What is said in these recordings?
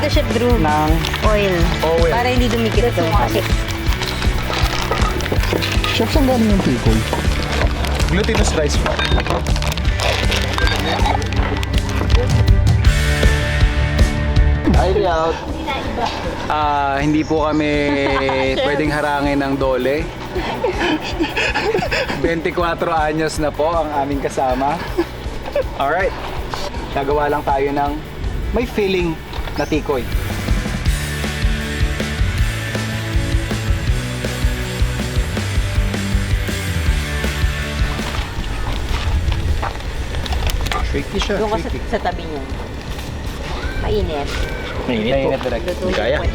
Chef Drew. ng Oil. oil. Para hindi dumikit ito. Chef, saan galing yung tikoy? Glutinous rice po. Highly out. Hindi po kami pwedeng harangin ng dole. 24 anyos na po ang aming kasama. Alright. Gagawa lang tayo ng may feeling na tikoy. Shaky siya, Doon ka shaky. sa tabi niya. Mainit. Mainit direct. Lutuin Kaya. po.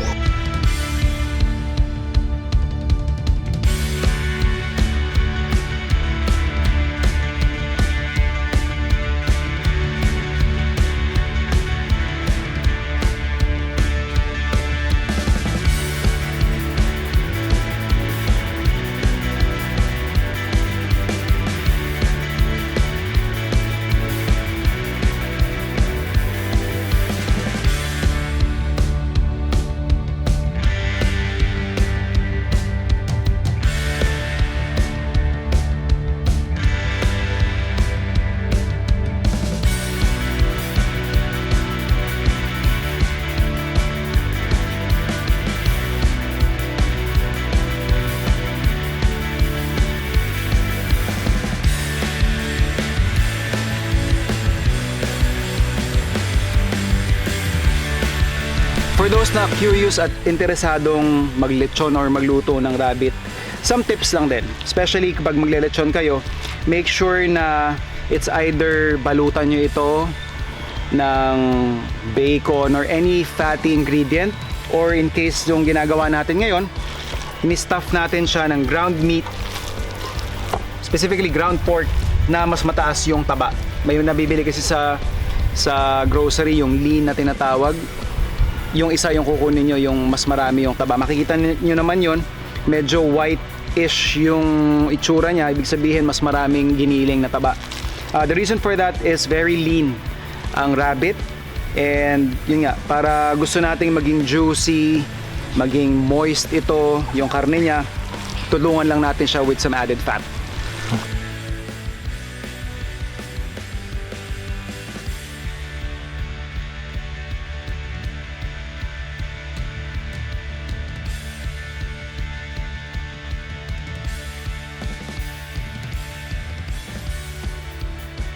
For those na curious at interesadong maglechon or magluto ng rabbit, some tips lang din. Especially kapag maglelechon kayo, make sure na it's either balutan nyo ito ng bacon or any fatty ingredient, or in case yung ginagawa natin ngayon, ini-stuff natin siya ng ground meat, specifically ground pork, na mas mataas yung taba. May nabibili kasi sa grocery yung lean na tinatawag. Yung isa yung kukunin nyo, yung mas marami yung taba. Makikita nyo naman yun, medyo white-ish yung itsura niya. Ibig sabihin, mas maraming giniling na taba. The reason for that is very lean ang rabbit. And yun nga, para gusto nating maging juicy, maging moist ito, yung karne niya, tulungan lang natin siya with some added fat.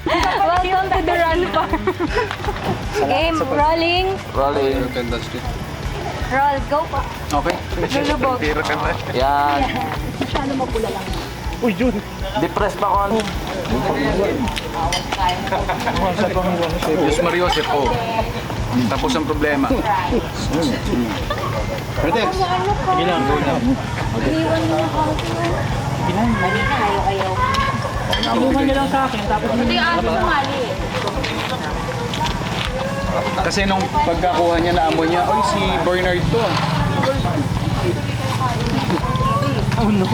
Welcome to the Run Farm. Game, rolling. Rolling. Roll, go po. Okay? Lulubog. Yan. Masyado mapula lang. Depress pa ko. Diyos Mario, po. Tapos ang problema. Pwede. Iniwan mo yung house mo. Kanina, ayaw-ayaw. Inuman niya lang sa akin, tapos Ito yung aso sumali eh. Kasi nung pagkakuha niya, naamoy niya, oy, si Bernard to. oh no.